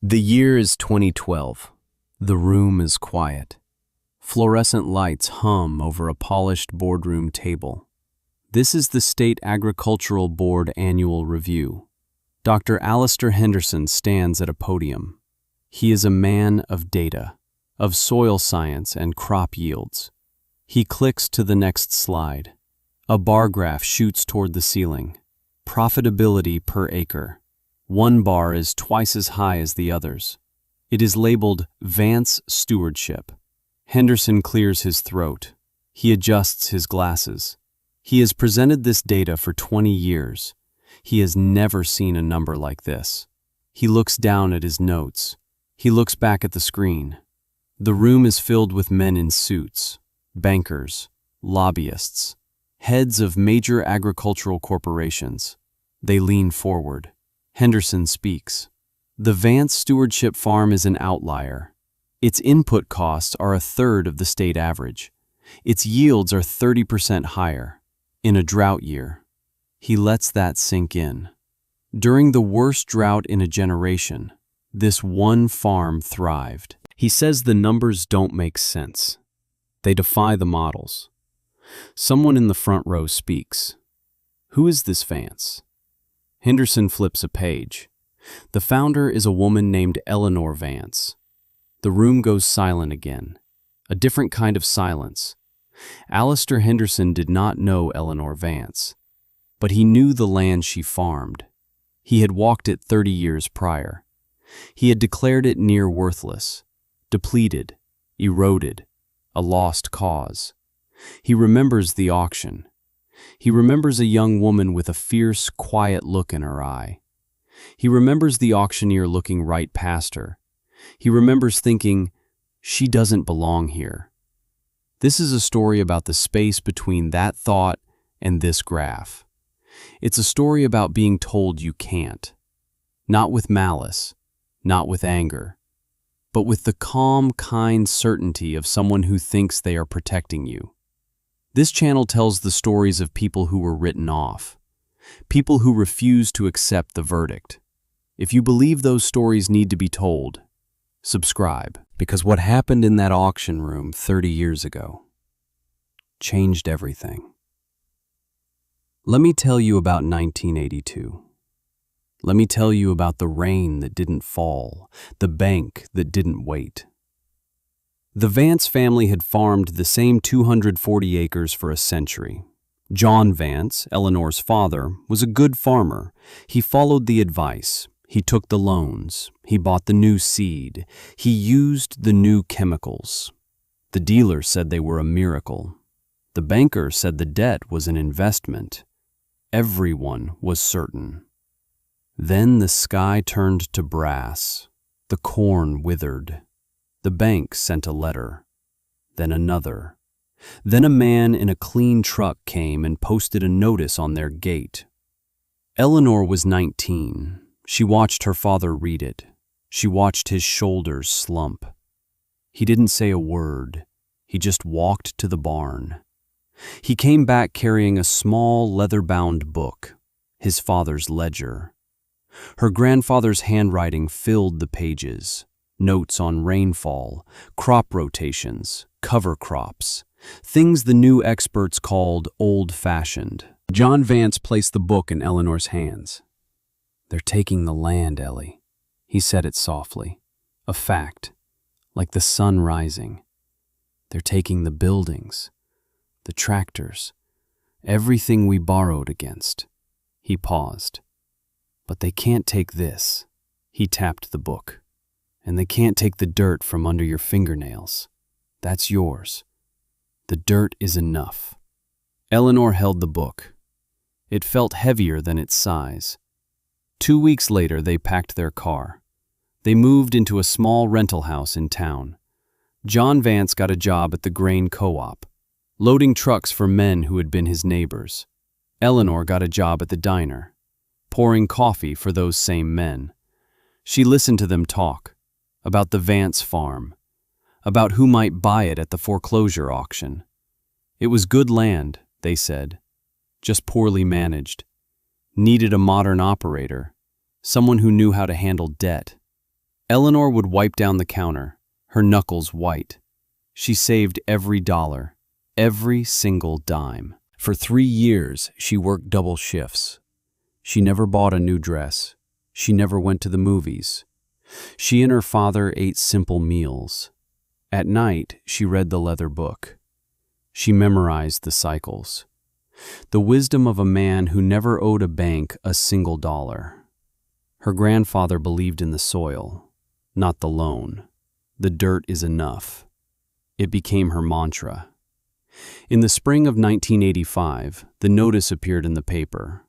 The year is 2012. The room is quiet. Fluorescent lights hum over a polished boardroom table. This is the State Agricultural Board Annual Review. Dr. Alistair Henderson stands at a podium. He is a man of data, of soil science and crop yields. He clicks to the next slide. A bar graph shoots toward the ceiling. Profitability per acre. One bar is twice as high as the others. It is labeled Vance Stewardship. Henderson clears his throat. He adjusts his glasses. He has presented this data for 20 years. He has never seen a number like this. He looks down at his notes. He looks back at the screen. The room is filled with men in suits, bankers, lobbyists, heads of major agricultural corporations. They lean forward. Henderson speaks. The Vance Stewardship Farm is an outlier. Its input costs are a third of the state average. Its yields are 30% higher. In a drought year. He lets that sink in. During the worst drought in a generation, this one farm thrived. He says the numbers don't make sense. They defy the models. Someone in the front row speaks. Who is this Vance? Henderson flips a page. The founder is a woman named Eleanor Vance. The room goes silent again. A different kind of silence. Alistair Henderson did not know Eleanor Vance, but he knew the land she farmed. He had walked it 30 years prior. He had declared it near worthless, depleted, eroded, a lost cause. He remembers the auction. He remembers a young woman with a fierce, quiet look in her eye. He remembers the auctioneer looking right past her. He remembers thinking, she doesn't belong here. This is a story about the space between that thought and this graph. It's a story about being told you can't. Not with malice, not with anger, but with the calm, kind certainty of someone who thinks they are protecting you. This channel tells the stories of people who were written off, people who refuse to accept the verdict. If you believe those stories need to be told, subscribe, because what happened in that auction room 30 years ago changed everything. Let me tell you about 1982. Let me tell you about the rain that didn't fall, the bank that didn't wait. The Vance family had farmed the same 240 acres for a century. John Vance, Eleanor's father, was a good farmer. He followed the advice. He took the loans. He bought the new seed. He used the new chemicals. The dealer said they were a miracle. The banker said the debt was an investment. Everyone was certain. Then the sky turned to brass. The corn withered. The bank sent a letter, then another. Then a man in a clean truck came and posted a notice on their gate. Eleanor was 19. She watched her father read it. She watched his shoulders slump. He didn't say a word. He just walked to the barn. He came back carrying a small leather-bound book, his father's ledger. Her grandfather's handwriting filled the pages. Notes on rainfall, crop rotations, cover crops, things the new experts called old-fashioned. John Vance placed the book in Eleanor's hands. They're taking the land, Ellie. He said it softly. A fact, like the sun rising. They're taking the buildings, the tractors, everything we borrowed against. He paused. But they can't take this. He tapped the book. And they can't take the dirt from under your fingernails. That's yours. The dirt is enough. Eleanor held the book. It felt heavier than its size. 2 weeks later, they packed their car. They moved into a small rental house in town. John Vance got a job at the grain co-op, loading trucks for men who had been his neighbors. Eleanor got a job at the diner, pouring coffee for those same men. She listened to them talk. About the Vance farm, about who might buy it at the foreclosure auction. It was good land, they said, just poorly managed. Needed a modern operator, someone who knew how to handle debt. Eleanor would wipe down the counter, her knuckles white. She saved every dollar, every single dime. For 3 years, she worked double shifts. She never bought a new dress. She never went to the movies. She and her father ate simple meals. At night, she read the leather book. She memorized the cycles. The wisdom of a man who never owed a bank a single dollar. Her grandfather believed in the soil, not the loan. The dirt is enough. It became her mantra. In the spring of 1985, the notice appeared in the paper.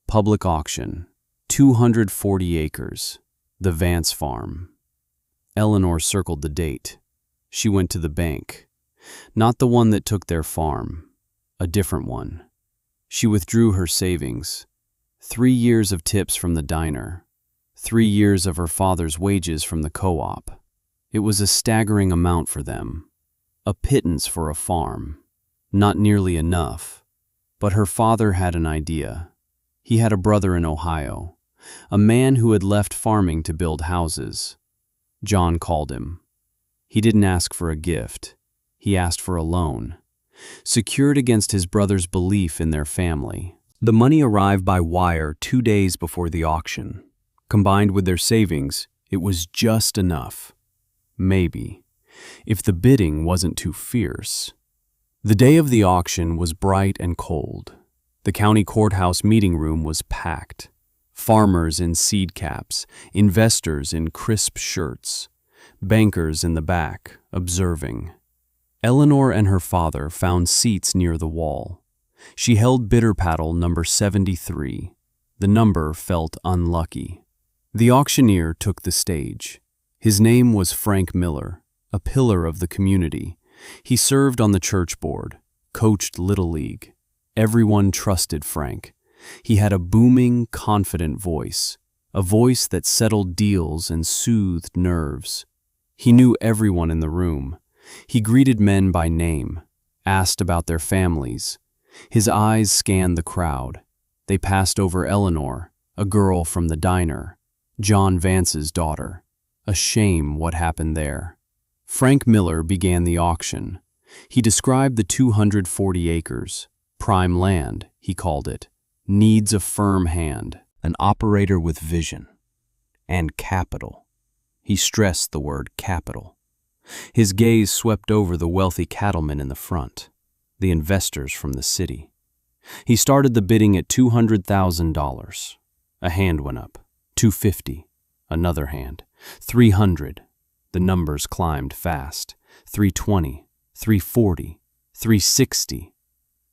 Public auction, 240 acres, the Vance farm. Eleanor circled the date. She went to the bank. Not the one that took their farm, a different one. She withdrew her savings. 3 years of tips from the diner. 3 years of her father's wages from the co-op. It was a staggering amount for them. A pittance for a farm. Not nearly enough. But her father had an idea. He had a brother in Ohio, a man who had left farming to build houses. John called him. He didn't ask for a gift. He asked for a loan, secured against his brother's belief in their family. The money arrived by wire 2 days before the auction. Combined with their savings, it was just enough. Maybe, if the bidding wasn't too fierce. The day of the auction was bright and cold. The county courthouse meeting room was packed. Farmers in seed caps, investors in crisp shirts, bankers in the back, observing. Eleanor and her father found seats near the wall. She held bitter paddle number 73. The number felt unlucky. The auctioneer took the stage. His name was Frank Miller, a pillar of the community. He served on the church board, coached Little League. Everyone trusted Frank. He had a booming, confident voice, a voice that settled deals and soothed nerves. He knew everyone in the room. He greeted men by name, asked about their families. His eyes scanned the crowd. They passed over Eleanor, a girl from the diner, John Vance's daughter. A shame what happened there. Frank Miller began the auction. He described the 240 acres. Prime land, he called it. Needs a firm hand, an operator with vision. And capital. He stressed the word capital. His gaze swept over the wealthy cattlemen in the front, the investors from the city. He started the bidding at $200,000. A hand went up. $250. Another hand. $300. The numbers climbed fast. $320. $340. $360.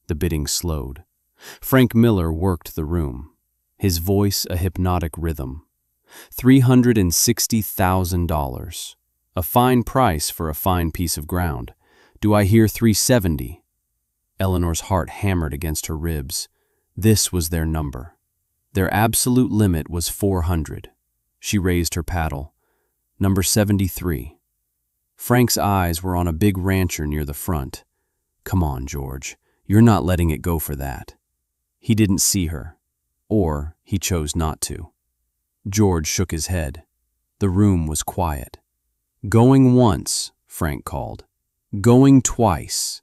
The bidding slowed. Frank Miller worked the room, his voice a hypnotic rhythm. $360,000. A fine price for a fine piece of ground. Do I hear $370? Eleanor's heart hammered against her ribs. This was their number. Their absolute limit was $400. She raised her paddle. Number 73. Frank's eyes were on a big rancher near the front. Come on, George. You're not letting it go for that. He didn't see her, or he chose not to. George shook his head. The room was quiet. Going once, Frank called. Going twice.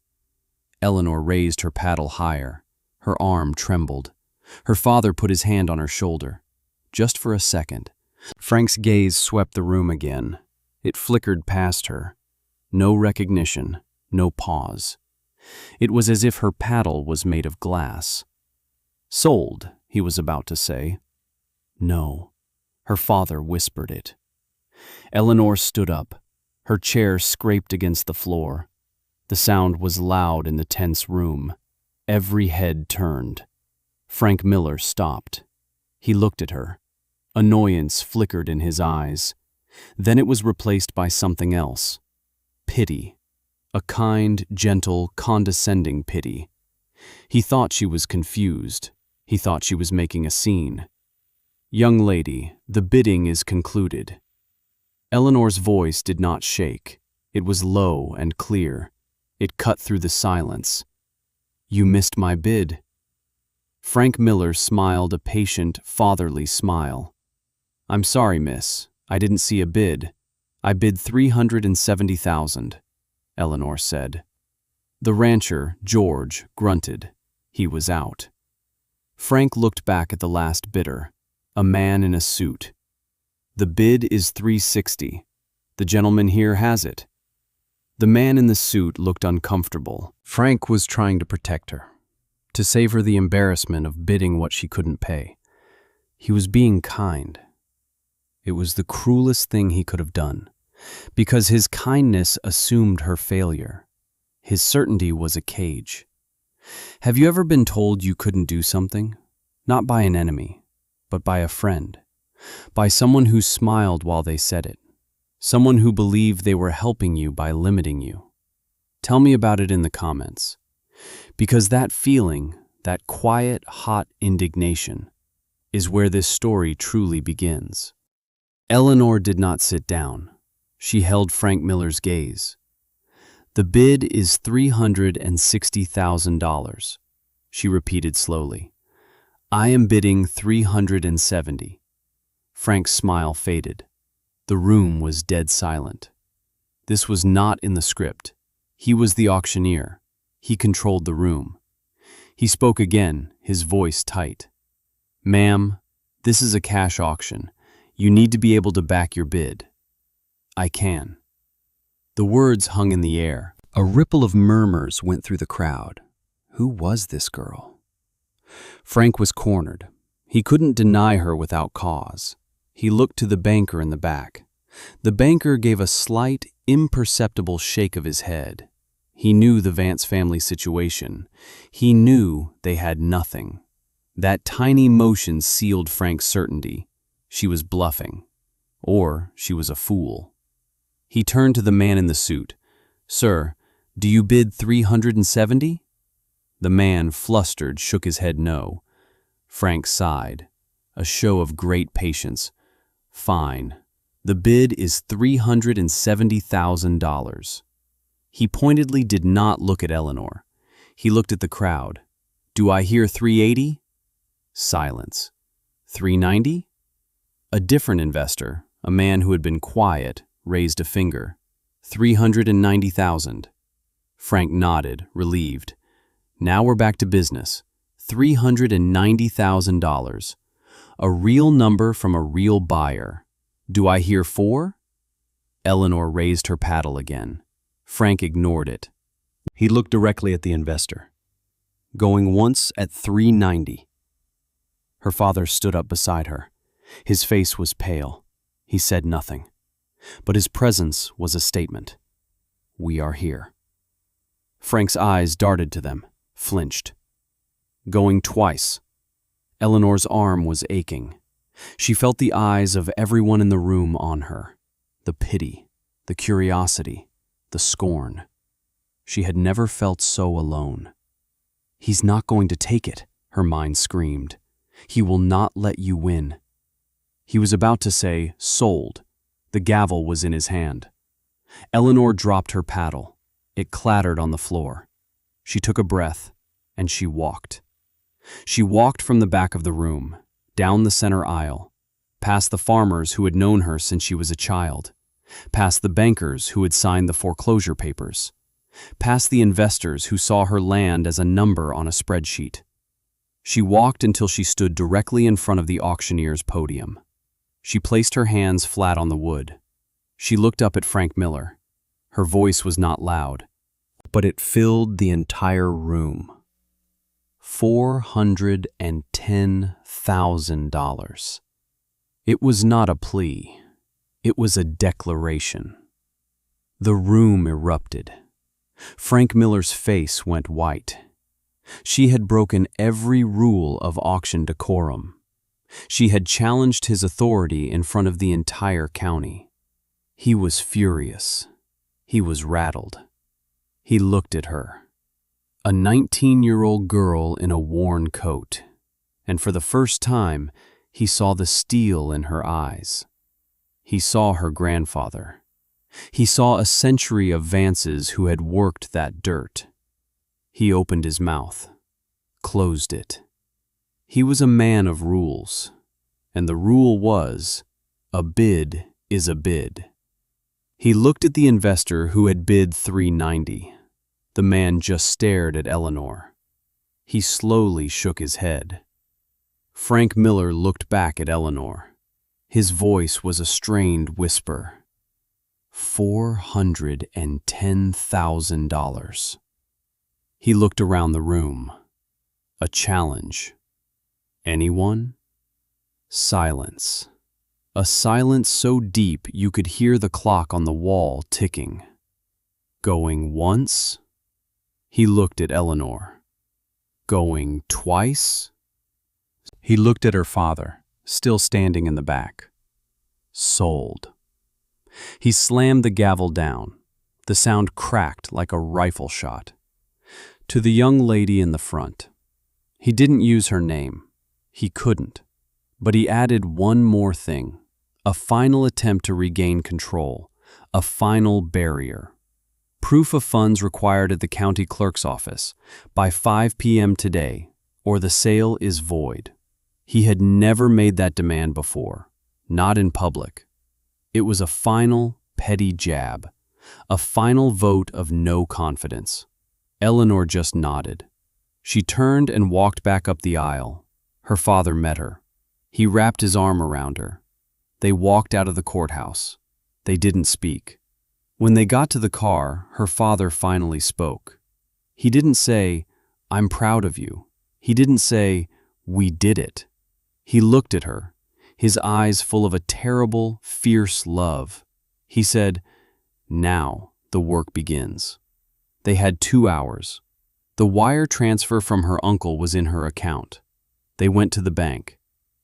Eleanor raised her paddle higher. Her arm trembled. Her father put his hand on her shoulder. Just for a second. Frank's gaze swept the room again. It flickered past her. No recognition, no pause. It was as if her paddle was made of glass. Sold, he was about to say. No. Her father whispered it. Eleanor stood up. Her chair scraped against the floor. The sound was loud in the tense room. Every head turned. Frank Miller stopped. He looked at her. Annoyance flickered in his eyes. Then it was replaced by something else. Pity. A kind, gentle, condescending pity. He thought she was confused. He thought she was making a scene. Young lady, the bidding is concluded. Eleanor's voice did not shake. It was low and clear. It cut through the silence. You missed my bid. Frank Miller smiled a patient, fatherly smile. I'm sorry, miss. I didn't see a bid. I bid 370,000, Eleanor said. The rancher, George, grunted. He was out. Frank looked back at the last bidder, a man in a suit. The bid is 360. The gentleman here has it. The man in the suit looked uncomfortable. Frank was trying to protect her, to save her the embarrassment of bidding what she couldn't pay. He was being kind. It was the cruelest thing he could have done, because his kindness assumed her failure. His certainty was a cage. Have you ever been told you couldn't do something? Not by an enemy, but by a friend. By someone who smiled while they said it. Someone who believed they were helping you by limiting you. Tell me about it in the comments. Because that feeling, that quiet, hot indignation, is where this story truly begins. Eleanor did not sit down. She held Frank Miller's gaze. The bid is $360,000, she repeated slowly. I am bidding 370. Frank's smile faded. The room was dead silent. This was not in the script. He was the auctioneer. He controlled the room. He spoke again, his voice tight. Ma'am, this is a cash auction. You need to be able to back your bid. I can. The words hung in the air. A ripple of murmurs went through the crowd. Who was this girl? Frank was cornered. He couldn't deny her without cause. He looked to the banker in the back. The banker gave a slight, imperceptible shake of his head. He knew the Vance family situation. He knew they had nothing. That tiny motion sealed Frank's certainty. She was bluffing. Or she was a fool. He turned to the man in the suit. Sir, do you bid 370? The man, flustered, shook his head no. Frank sighed, a show of great patience. Fine. The bid is $370,000. He pointedly did not look at Eleanor. He looked at the crowd. Do I hear 380? Silence. 390? A different investor, a man who had been quiet, raised a finger. 390,000. Frank nodded, relieved. Now we're back to business. $390,000. A real number from a real buyer. Do I hear 4? Eleanor raised her paddle again. Frank ignored it. He looked directly at the investor. Going once at 390. Her father stood up beside her. His face was pale. He said nothing. But his presence was a statement. We are here. Frank's eyes darted to them, flinched. Going twice. Eleanor's arm was aching. She felt the eyes of everyone in the room on her. The pity, the curiosity, the scorn. She had never felt so alone. He's not going to take it, her mind screamed. He will not let you win. He was about to say, sold. The gavel was in his hand. Eleanor dropped her paddle. It clattered on the floor. She took a breath, and she walked. She walked from the back of the room, down the center aisle, past the farmers who had known her since she was a child, past the bankers who had signed the foreclosure papers, past the investors who saw her land as a number on a spreadsheet. She walked until she stood directly in front of the auctioneer's podium. She placed her hands flat on the wood. She looked up at Frank Miller. Her voice was not loud, but it filled the entire room. $410,000. It was not a plea. It was a declaration. The room erupted. Frank Miller's face went white. She had broken every rule of auction decorum. She had challenged his authority in front of the entire county. He was furious. He was rattled. He looked at her. A 19-year-old girl in a worn coat, and for the first time, he saw the steel in her eyes. He saw her grandfather. He saw a century of Vances who had worked that dirt. He opened his mouth, closed it. He was a man of rules, and the rule was, a bid is a bid." He looked at the investor who had bid $390. The man just stared at Eleanor. He slowly shook his head. Frank Miller looked back at Eleanor. His voice was a strained whisper. $410,000. He looked around the room. A challenge. Anyone? Silence. A silence so deep you could hear the clock on the wall ticking. Going once? He looked at Eleanor. Going twice? He looked at her father, still standing in the back. Sold. He slammed the gavel down. The sound cracked like a rifle shot. To the young lady in the front. He didn't use her name. He couldn't. But he added one more thing. A final attempt to regain control. A final barrier. Proof of funds required at the county clerk's office by 5 p.m. today, or the sale is void. He had never made that demand before, not in public. It was a final, petty jab, a final vote of no confidence. Eleanor just nodded. She turned and walked back up the aisle. Her father met her. He wrapped his arm around her. They walked out of the courthouse. They didn't speak. When they got to the car, her father finally spoke. He didn't say, "I'm proud of you." He didn't say, "We did it." He looked at her, his eyes full of a terrible, fierce love. He said, "Now the work begins." They had 2 hours. The wire transfer from her uncle was in her account. They went to the bank.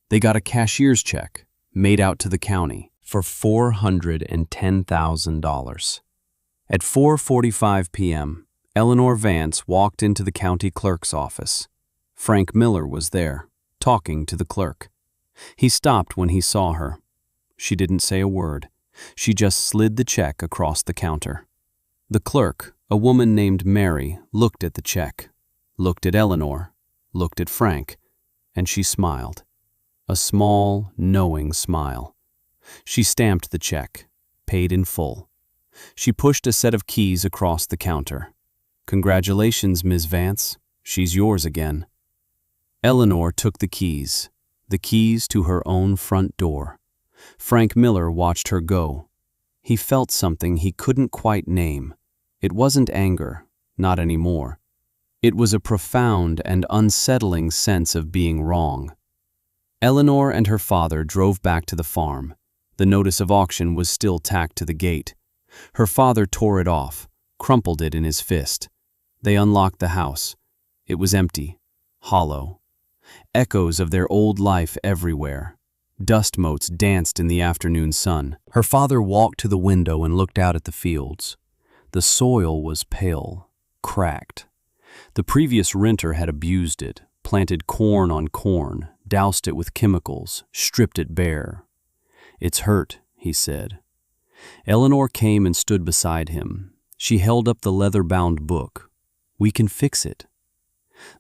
They got a cashier's check, made out to the county, for $410,000. At 4:45 p.m., Eleanor Vance walked into the county clerk's office. Frank Miller was there, talking to the clerk. He stopped when he saw her. She didn't say a word. She just slid the check across the counter. The clerk, a woman named Mary, looked at the check, looked at Eleanor, looked at Frank, and she smiled. A small, knowing smile. She stamped the check, paid in full. She pushed a set of keys across the counter. "Congratulations, Ms. Vance. She's yours again." Eleanor took the keys to her own front door. Frank Miller watched her go. He felt something he couldn't quite name. It wasn't anger, not anymore. It was a profound and unsettling sense of being wrong. Eleanor and her father drove back to the farm. The notice of auction was still tacked to the gate. Her father tore it off, crumpled it in his fist. They unlocked the house. It was empty, hollow. Echoes of their old life everywhere. Dust motes danced in the afternoon sun. Her father walked to the window and looked out at the fields. The soil was pale, cracked. The previous renter had abused it, planted corn on corn, doused it with chemicals, stripped it bare. "It's hurt," he said. Eleanor came and stood beside him. She held up the leather-bound book. "We can fix it."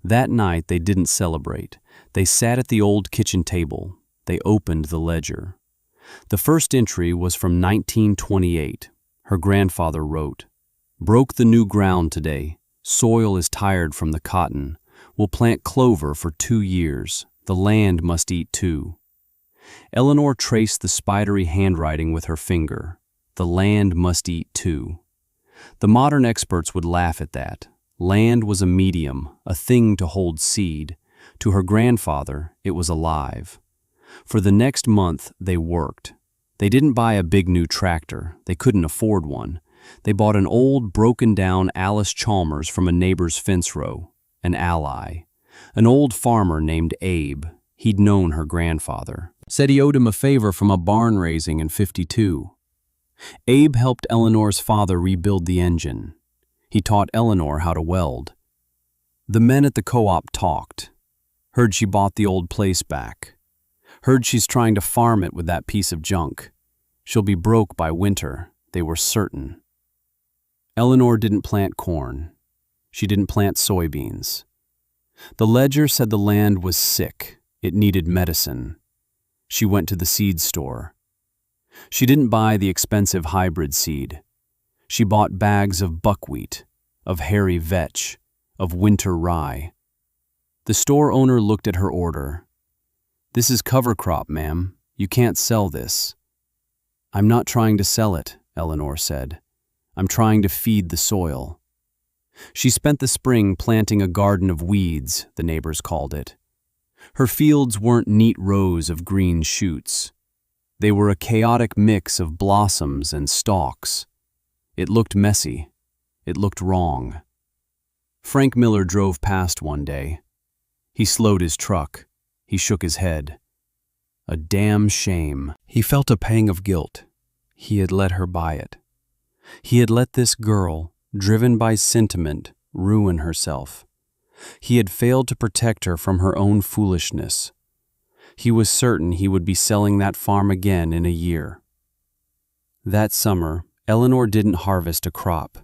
That night they didn't celebrate. They sat at the old kitchen table. They opened the ledger. The first entry was from 1928. Her grandfather wrote, "Broke the new ground today. Soil is tired from the cotton. We'll plant clover for 2 years. The land must eat too." Eleanor traced the spidery handwriting with her finger. The land must eat too. The modern experts would laugh at that. Land was a medium, a thing to hold seed. To her grandfather, it was alive. For the next month, they worked. They didn't buy a big new tractor. They couldn't afford one. They bought an old, broken-down Alice Chalmers from a neighbor's fence row, an ally. An old farmer named Abe. He'd known her grandfather. Said he owed him a favor from a barn raising in '52. Abe helped Eleanor's father rebuild the engine. He taught Eleanor how to weld. The men at the co-op talked. Heard she bought the old place back. Heard she's trying to farm it with that piece of junk. She'll be broke by winter, they were certain. Eleanor didn't plant corn. She didn't plant soybeans. The ledger said the land was sick. It needed medicine. She went to the seed store. She didn't buy the expensive hybrid seed. She bought bags of buckwheat, of hairy vetch, of winter rye. The store owner looked at her order. "This is cover crop, ma'am. You can't sell this." "I'm not trying to sell it," Eleanor said. "I'm trying to feed the soil." She spent the spring planting a garden of weeds, the neighbors called it. Her fields weren't neat rows of green shoots. They were a chaotic mix of blossoms and stalks. It looked messy. It looked wrong. Frank Miller drove past one day. He slowed his truck. He shook his head. A damn shame. He felt a pang of guilt. He had let her buy it. He had let this girl, driven by sentiment, ruin herself. He had failed to protect her from her own foolishness. He was certain he would be selling that farm again in a year. That summer, Eleanor didn't harvest a crop.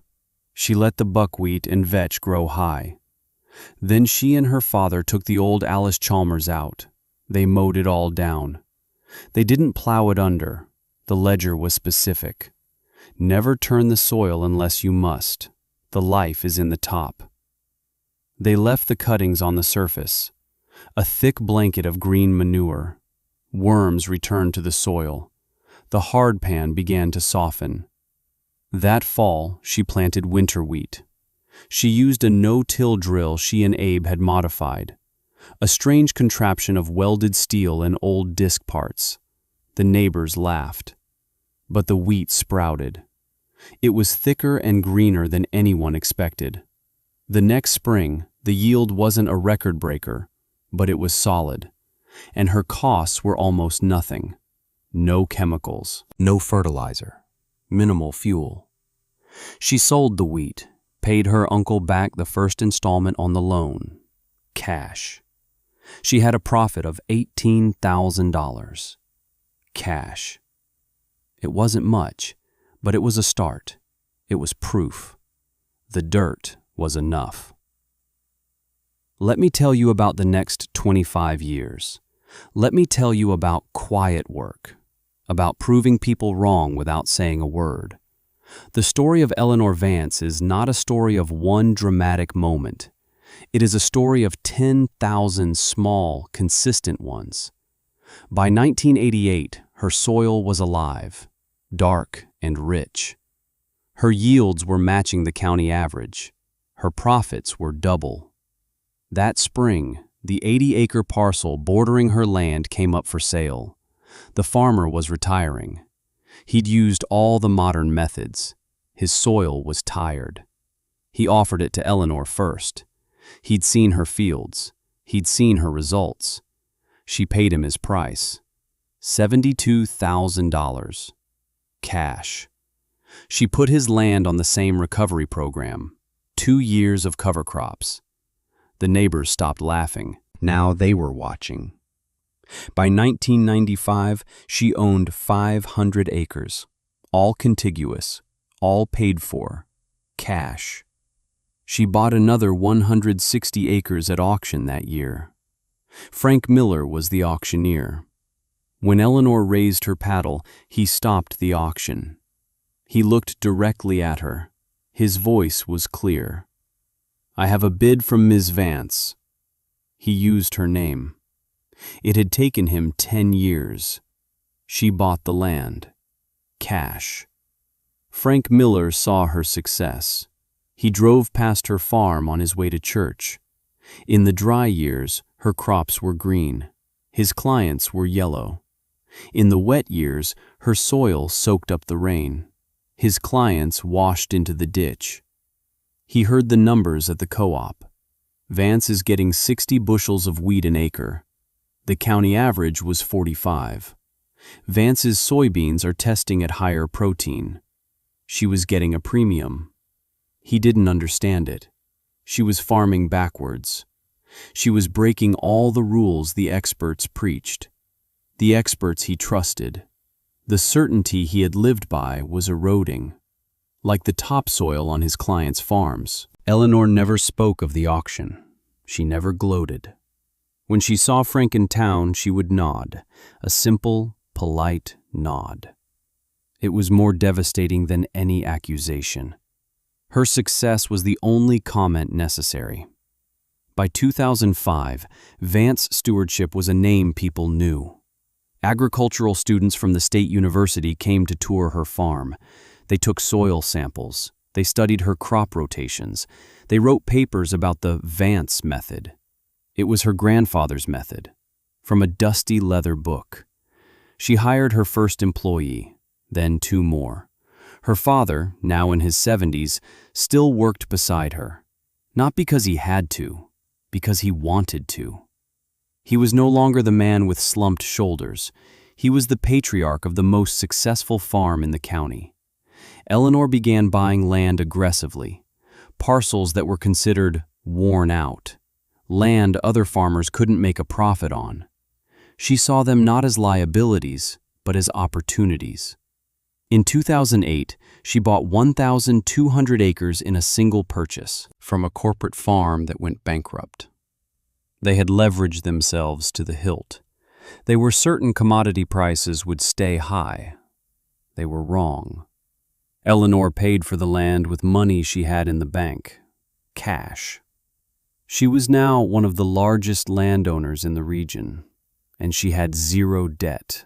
She let the buckwheat and vetch grow high. Then she and her father took the old Alice Chalmers out. They mowed it all down. They didn't plow it under. The ledger was specific. Never turn the soil unless you must. The life is in the top. They left the cuttings on the surface, a thick blanket of green manure. Worms returned to the soil. The hardpan began to soften. That fall, she planted winter wheat. She used a no-till drill she and Abe had modified, a strange contraption of welded steel and old disc parts. The neighbors laughed. But the wheat sprouted. It was thicker and greener than anyone expected. The next spring, the yield wasn't a record breaker, but it was solid, and her costs were almost nothing. No chemicals, no fertilizer, minimal fuel. She sold the wheat, paid her uncle back the first installment on the loan, cash. She had a profit of $18,000. Cash. It wasn't much, but it was a start. It was proof. The dirt was enough. Let me tell you about the next 25 years. Let me tell you about quiet work, about proving people wrong without saying a word. The story of Eleanor Vance is not a story of one dramatic moment. It is a story of 10,000 small, consistent ones. By 1988, her soil was alive, dark and rich. Her yields were matching the county average. Her profits were double. That spring, the 80-acre parcel bordering her land came up for sale. The farmer was retiring. He'd used all the modern methods. His soil was tired. He offered it to Eleanor first. He'd seen her fields. He'd seen her results. She paid him his price. $72,000. Cash. She put his land on the same recovery program. 2 years of cover crops. The neighbors stopped laughing. Now they were watching. By 1995, she owned 500 acres, all contiguous, all paid for, cash. She bought another 160 acres at auction that year. Frank Miller was the auctioneer. When Eleanor raised her paddle, he stopped the auction. He looked directly at her. His voice was clear. "I have a bid from Ms. Vance." He used her name. It had taken him 10 years. She bought the land. Cash. Frank Miller saw her success. He drove past her farm on his way to church. In the dry years, her crops were green. His clients were yellow. In the wet years, her soil soaked up the rain. His clients washed into the ditch. He heard the numbers at the co-op. Vance is getting 60 bushels of wheat an acre. The county average was 45. Vance's soybeans are testing at higher protein. She was getting a premium. He didn't understand it. She was farming backwards. She was breaking all the rules the experts preached. The experts he trusted. The certainty he had lived by was eroding. Like the topsoil on his clients' farms. Eleanor never spoke of the auction. She never gloated. When she saw Frank in town, she would nod, a simple, polite nod. It was more devastating than any accusation. Her success was the only comment necessary. By 2005, Vance Stewardship was a name people knew. Agricultural students from the state university came to tour her farm. They took soil samples. They studied her crop rotations. They wrote papers about the Vance method. It was her grandfather's method, from a dusty leather book. She hired her first employee, then 2 more. Her father, now in his 70s, still worked beside her. Not because he had to, because he wanted to. He was no longer the man with slumped shoulders. He was the patriarch of the most successful farm in the county. Eleanor began buying land aggressively, parcels that were considered worn out, land other farmers couldn't make a profit on. She saw them not as liabilities, but as opportunities. In 2008, she bought 1,200 acres in a single purchase from a corporate farm that went bankrupt. They had leveraged themselves to the hilt. They were certain commodity prices would stay high. They were wrong. Eleanor paid for the land with money she had in the bank, cash. She was now one of the largest landowners in the region, and she had 0 debt.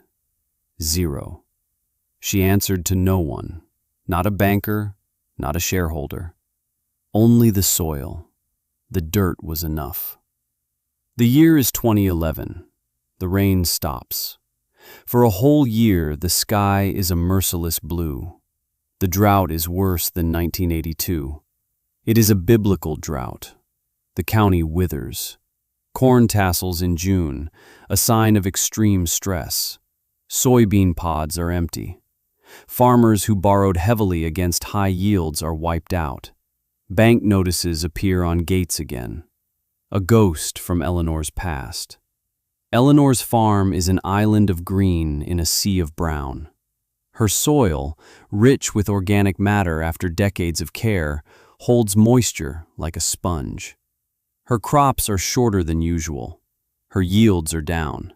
0. She answered to no one, not a banker, not a shareholder. Only the soil. The dirt was enough. The year is 2011. The rain stops. For a whole year, the sky is a merciless blue. The drought is worse than 1982. It is a biblical drought. The county withers. Corn tassels in June, a sign of extreme stress. Soybean pods are empty. Farmers who borrowed heavily against high yields are wiped out. Bank notices appear on gates again. A ghost from Eleanor's past. Eleanor's farm is an island of green in a sea of brown. Her soil, rich with organic matter after decades of care, holds moisture like a sponge. Her crops are shorter than usual. Her yields are down.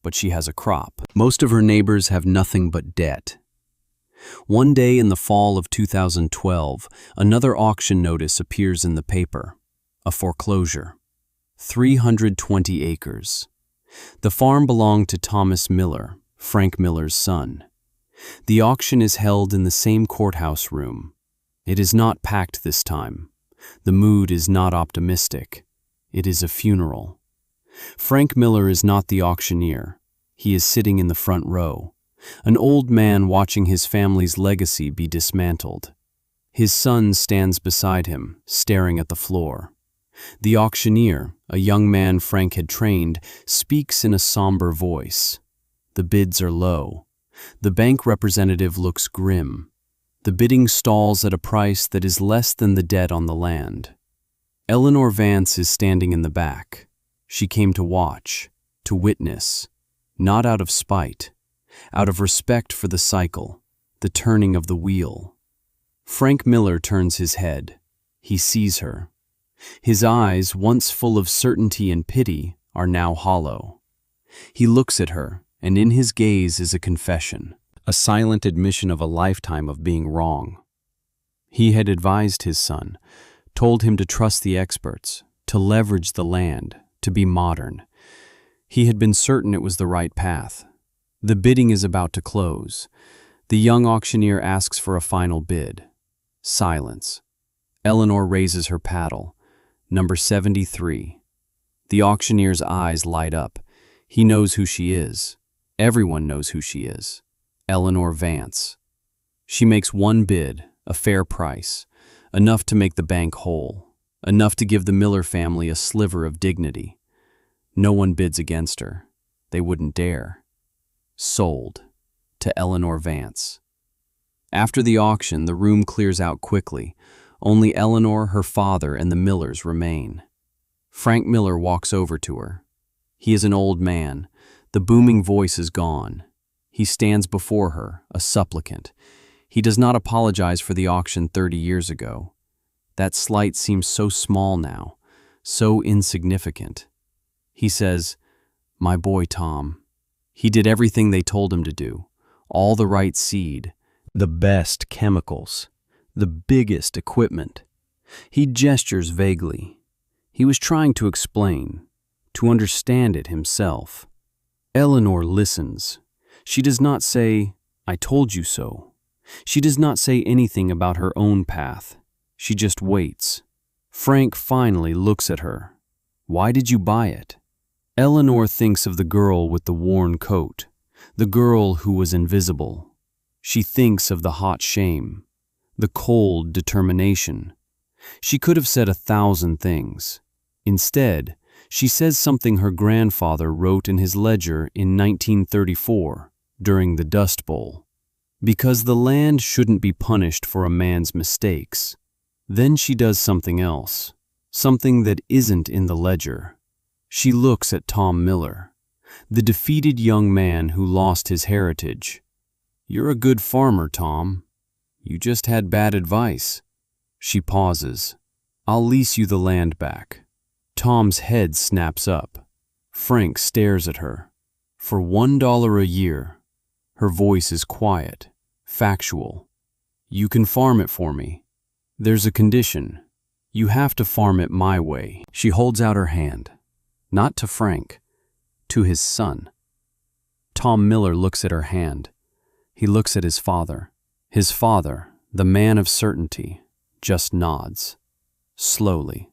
But she has a crop. Most of her neighbors have nothing but debt. One day in the fall of 2012, another auction notice appears in the paper. A foreclosure. 320 acres. The farm belonged to Thomas Miller, Frank Miller's son. The auction is held in the same courthouse room. It is not packed this time. The mood is not optimistic. It is a funeral. Frank Miller is not the auctioneer. He is sitting in the front row, an old man watching his family's legacy be dismantled. His son stands beside him, staring at the floor. The auctioneer, a young man Frank had trained, speaks in a somber voice. The bids are low. The bank representative looks grim. The bidding stalls at a price that is less than the debt on the land. Eleanor Vance is standing in the back. She came to watch, to witness, not out of spite, out of respect for the cycle, the turning of the wheel. Frank Miller turns his head. He sees her. His eyes, once full of certainty and pity, are now hollow. He looks at her, and in his gaze is a confession, a silent admission of a lifetime of being wrong. He had advised his son, told him to trust the experts, to leverage the land, to be modern. He had been certain it was the right path. The bidding is about to close. The young auctioneer asks for a final bid. Silence. Eleanor raises her paddle. Number 73. The auctioneer's eyes light up. He knows who she is. Everyone knows who she is. Eleanor Vance. She makes one bid, a fair price, enough to make the bank whole, enough to give the Miller family a sliver of dignity. No one bids against her. They wouldn't dare. Sold. To Eleanor Vance. After the auction, the room clears out quickly. Only Eleanor, her father, and the Millers remain. Frank Miller walks over to her. He is an old man. The booming voice is gone. He stands before her, a supplicant. He does not apologize for the auction 30 years ago. That slight seems so small now, so insignificant. He says, "My boy Tom. He did everything they told him to do, all the right seed, the best chemicals, the biggest equipment. He gestures vaguely. He was trying to explain, to understand it himself. Eleanor listens. She does not say, "I told you so." She does not say anything about her own path. She just waits. Frank finally looks at her. "Why did you buy it?" Eleanor thinks of the girl with the worn coat, the girl who was invisible. She thinks of the hot shame, the cold determination. She could have said 1,000 things. Instead, she says something her grandfather wrote in his ledger in 1934 during the Dust Bowl. Because the land shouldn't be punished for a man's mistakes. Then she does something else, something that isn't in the ledger. She looks at Tom Miller, the defeated young man who lost his heritage. "You're a good farmer, Tom. You just had bad advice." She pauses. "I'll lease you the land back." Tom's head snaps up. Frank stares at her. "For $1 a year." Her voice is quiet, factual. "You can farm it for me. There's a condition. You have to farm it my way." She holds out her hand. Not to Frank, to his son. Tom Miller looks at her hand. He looks at his father. His father, the man of certainty, just nods. Slowly.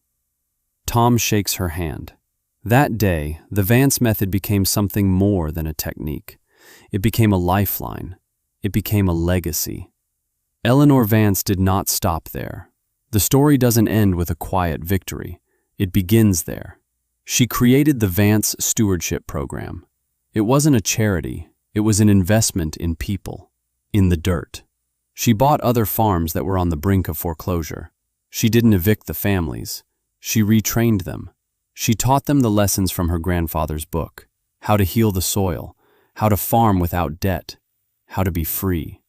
Tom shakes her hand. That day, the Vance method became something more than a technique. It became a lifeline. It became a legacy. Eleanor Vance did not stop there. The story doesn't end with a quiet victory. It begins there. She created the Vance Stewardship Program. It wasn't a charity. It was an investment in people, in the dirt. She bought other farms that were on the brink of foreclosure. She didn't evict the families. She retrained them. She taught them the lessons from her grandfather's book: how to heal the soil, how to farm without debt, how to be free.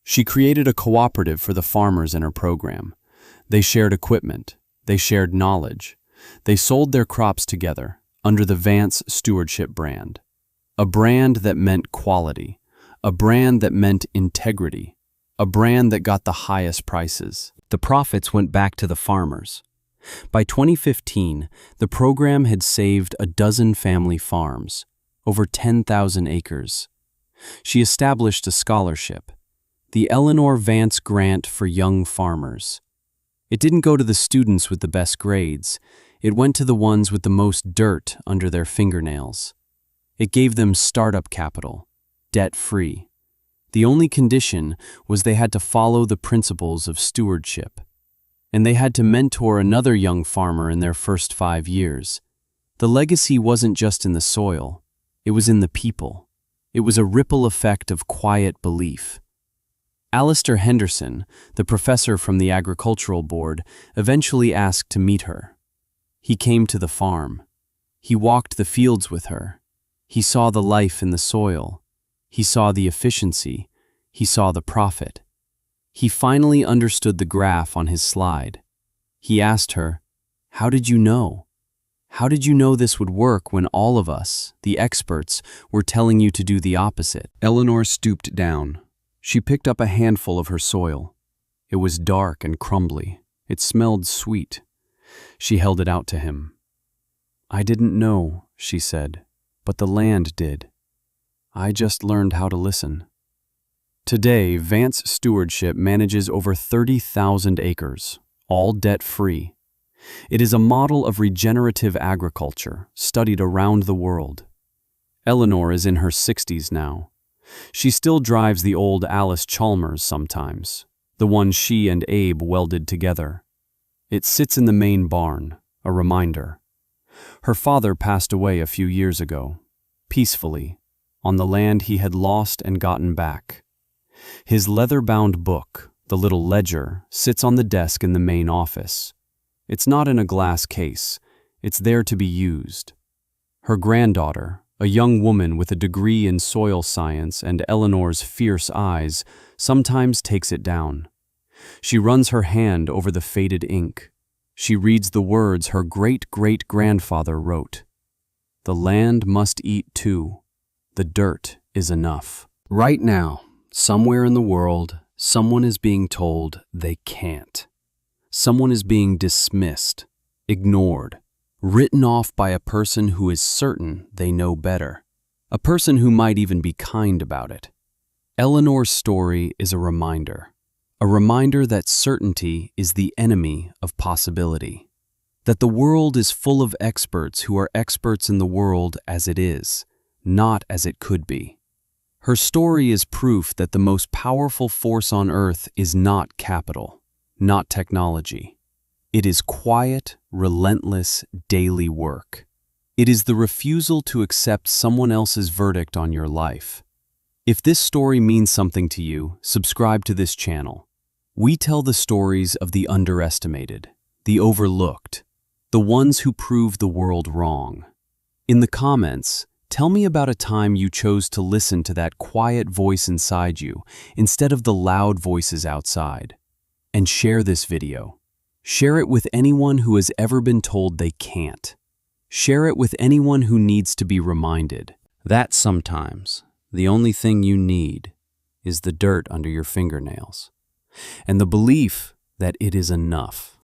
She created a cooperative for the farmers in her program. They shared equipment. They shared knowledge. They sold their crops together under the Vance Stewardship brand. A brand that meant quality, a brand that meant integrity, a brand that got the highest prices. The profits went back to the farmers. By 2015, the program had saved a dozen family farms, over 10,000 acres. She established a scholarship, the Eleanor Vance Grant for Young Farmers. It didn't go to the students with the best grades. It went to the ones with the most dirt under their fingernails. It gave them startup capital, debt-free. The only condition was they had to follow the principles of stewardship. And they had to mentor another young farmer in their first 5 years. The legacy wasn't just in the soil. It was in the people. It was a ripple effect of quiet belief. Alistair Henderson, the professor from the Agricultural Board, eventually asked to meet her. He came to the farm. He walked the fields with her. He saw the life in the soil. He saw the efficiency. He saw the profit. He finally understood the graph on his slide. He asked her, "How did you know? How did you know this would work when all of us, the experts, were telling you to do the opposite?" Eleanor stooped down. She picked up a handful of her soil. It was dark and crumbly. It smelled sweet. She held it out to him. "I didn't know," she said, "but the land did. I just learned how to listen." Today, Vance Stewardship manages over 30,000 acres, all debt-free. It is a model of regenerative agriculture studied around the world. Eleanor is in her 60s now. She still drives the old Alice Chalmers sometimes, the one she and Abe welded together. It sits in the main barn, a reminder. Her father passed away a few years ago, peacefully, on the land he had lost and gotten back. His leather-bound book, the little ledger, sits on the desk in the main office. It's not in a glass case. It's there to be used. Her granddaughter, a young woman with a degree in soil science and Eleanor's fierce eyes, sometimes takes it down. She runs her hand over the faded ink. She reads the words her great-great-grandfather wrote. "The land must eat too. The dirt is enough." Right now, somewhere in the world, Someone is being told they can't. Someone is being dismissed, ignored, written off by a person who is certain they know better, a person who might even be kind about it. Eleanor's story is a reminder that certainty is the enemy of possibility, that the world is full of experts who are experts in the world as it is, not as it could be. Her story is proof that the most powerful force on earth is not capital, not technology. It is quiet, relentless, daily work. It is the refusal to accept someone else's verdict on your life. If this story means something to you, subscribe to this channel. We tell the stories of the underestimated, the overlooked, the ones who prove the world wrong. In the comments, tell me about a time you chose to listen to that quiet voice inside you instead of the loud voices outside. And share this video. Share it with anyone who has ever been told they can't. Share it with anyone who needs to be reminded that sometimes the only thing you need is the dirt under your fingernails and the belief that it is enough.